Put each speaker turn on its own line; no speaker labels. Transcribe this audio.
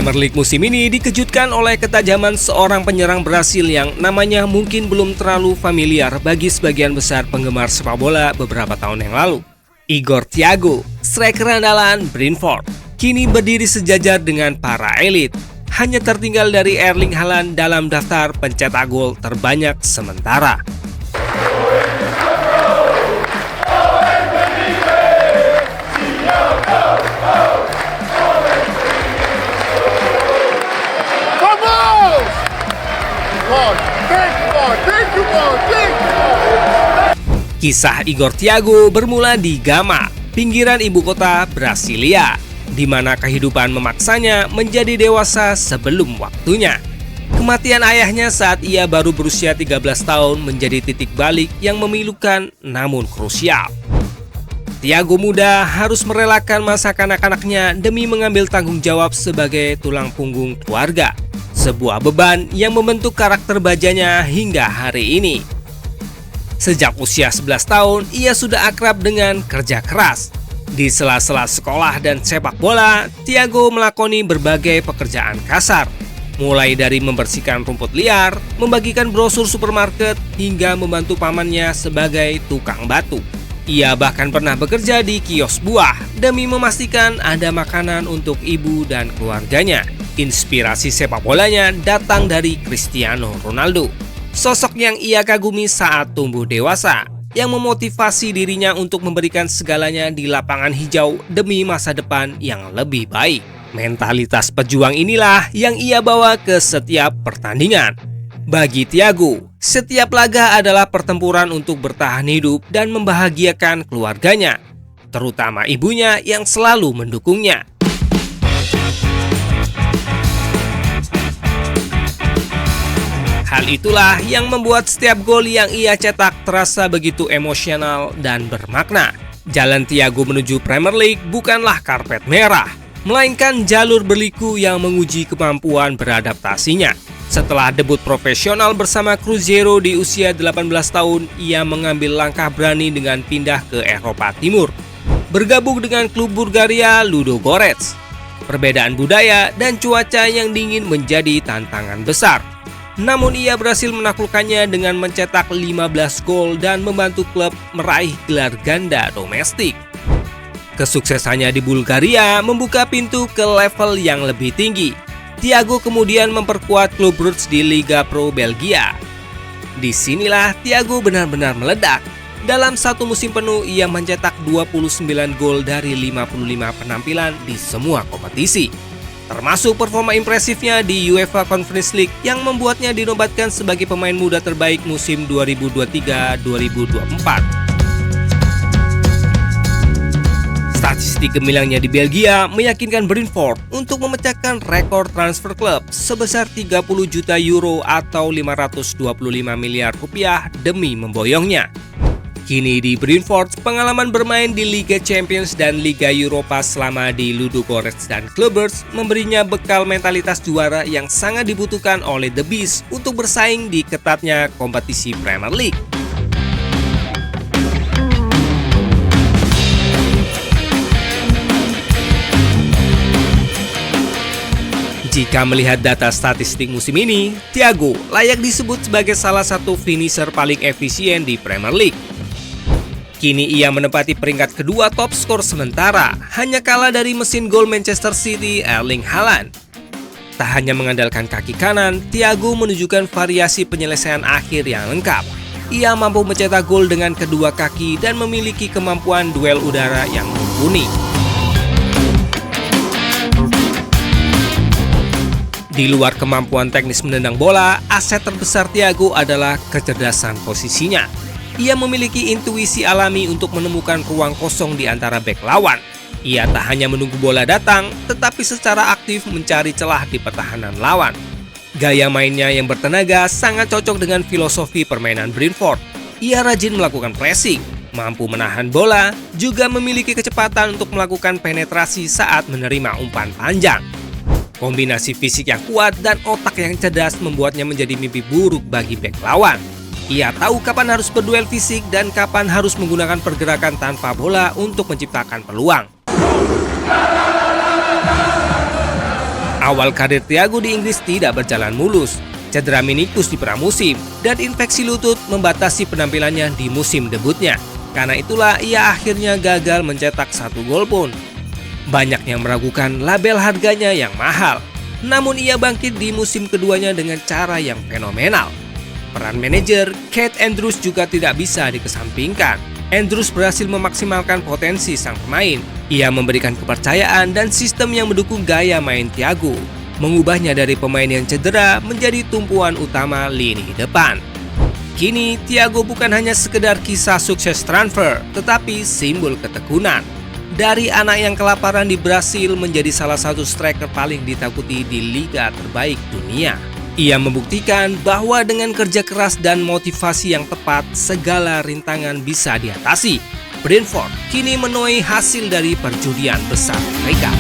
Premier League musim ini dikejutkan oleh ketajaman seorang penyerang Brasil yang namanya mungkin belum terlalu familiar bagi sebagian besar penggemar sepak bola beberapa tahun yang lalu. Igor Thiago, striker andalan Brentford, kini berdiri sejajar dengan para elit. Hanya tertinggal dari Erling Haaland dalam daftar pencetak gol terbanyak sementara. Kisah Igor Thiago bermula di Gama, pinggiran ibu kota Brasilia, di mana kehidupan memaksanya menjadi dewasa sebelum waktunya. Kematian ayahnya saat ia baru berusia 13 tahun menjadi titik balik yang memilukan namun krusial. Thiago muda harus merelakan masa kanak-kanaknya demi mengambil tanggung jawab sebagai tulang punggung keluarga. Sebuah beban yang membentuk karakter bajanya hingga hari ini. Sejak usia 11 tahun, ia sudah akrab dengan kerja keras. Di sela-sela sekolah dan sepak bola, Thiago melakoni berbagai pekerjaan kasar. Mulai dari membersihkan rumput liar, membagikan brosur supermarket, hingga membantu pamannya sebagai tukang batu. Ia bahkan pernah bekerja di kios buah demi memastikan ada makanan untuk ibu dan keluarganya. Inspirasi sepak bolanya datang dari Cristiano Ronaldo, sosok yang ia kagumi saat tumbuh dewasa, yang memotivasi dirinya untuk memberikan segalanya di lapangan hijau demi masa depan yang lebih baik. Mentalitas pejuang inilah yang ia bawa ke setiap pertandingan. Bagi Thiago, setiap laga adalah pertempuran untuk bertahan hidup dan membahagiakan keluarganya, terutama ibunya yang selalu mendukungnya. Hal itulah yang membuat setiap gol yang ia cetak terasa begitu emosional dan bermakna. Jalan Thiago menuju Premier League bukanlah karpet merah, melainkan jalur berliku yang menguji kemampuan beradaptasinya. Setelah debut profesional bersama Cruzeiro di usia 18 tahun, ia mengambil langkah berani dengan pindah ke Eropa Timur. Bergabung dengan klub Bulgaria Ludogorets. Perbedaan budaya dan cuaca yang dingin menjadi tantangan besar. Namun ia berhasil menaklukkannya dengan mencetak 15 gol dan membantu klub meraih gelar ganda domestik. Kesuksesannya di Bulgaria membuka pintu ke level yang lebih tinggi. Thiago kemudian memperkuat klub roots di Liga Pro Belgia. Disinilah Thiago benar-benar meledak. Dalam satu musim penuh ia mencetak 29 gol dari 55 penampilan di semua kompetisi. Termasuk performa impresifnya di UEFA Conference League yang membuatnya dinobatkan sebagai pemain muda terbaik musim 2023-2024. Statistik gemilangnya di Belgia meyakinkan Brentford untuk memecahkan rekor transfer klub sebesar 30 juta euro atau 525 miliar rupiah demi memboyongnya. Kini di Brentford, pengalaman bermain di Liga Champions dan Liga Eropa selama di Ludogorets dan Clubbers memberinya bekal mentalitas juara yang sangat dibutuhkan oleh The Beast untuk bersaing di ketatnya kompetisi Premier League. Jika melihat data statistik musim ini, Thiago layak disebut sebagai salah satu finisher paling efisien di Premier League. Kini ia menempati peringkat kedua top skor sementara, hanya kalah dari mesin gol Manchester City Erling Haaland. Tak hanya mengandalkan kaki kanan, Thiago menunjukkan variasi penyelesaian akhir yang lengkap. Ia mampu mencetak gol dengan kedua kaki dan memiliki kemampuan duel udara yang mumpuni. Di luar kemampuan teknis menendang bola, aset terbesar Thiago adalah kecerdasan posisinya. Ia memiliki intuisi alami untuk menemukan ruang kosong di antara bek lawan. Ia tak hanya menunggu bola datang, tetapi secara aktif mencari celah di pertahanan lawan. Gaya mainnya yang bertenaga sangat cocok dengan filosofi permainan Brentford. Ia rajin melakukan pressing, mampu menahan bola, juga memiliki kecepatan untuk melakukan penetrasi saat menerima umpan panjang. Kombinasi fisik yang kuat dan otak yang cerdas membuatnya menjadi mimpi buruk bagi bek lawan. Ia tahu kapan harus berduel fisik dan kapan harus menggunakan pergerakan tanpa bola untuk menciptakan peluang. Awal karir Thiago di Inggris tidak berjalan mulus. Cedera menikus di pramusim dan infeksi lutut membatasi penampilannya di musim debutnya. Karena itulah ia akhirnya gagal mencetak 1 gol pun. Banyak yang meragukan label harganya yang mahal. Namun ia bangkit di musim keduanya dengan cara yang fenomenal. Peran manajer Keith Andrews juga tidak bisa dikesampingkan. Andrews berhasil memaksimalkan potensi sang pemain. Ia memberikan kepercayaan dan sistem yang mendukung gaya main Thiago, mengubahnya dari pemain yang cedera menjadi tumpuan utama lini depan. Kini Thiago bukan hanya sekedar kisah sukses transfer, tetapi simbol ketekunan. Dari anak yang kelaparan di Brasil menjadi salah satu striker paling ditakuti di liga terbaik dunia. Ia membuktikan bahwa dengan kerja keras dan motivasi yang tepat, segala rintangan bisa diatasi. Brentford kini menuai hasil dari perjudian besar mereka.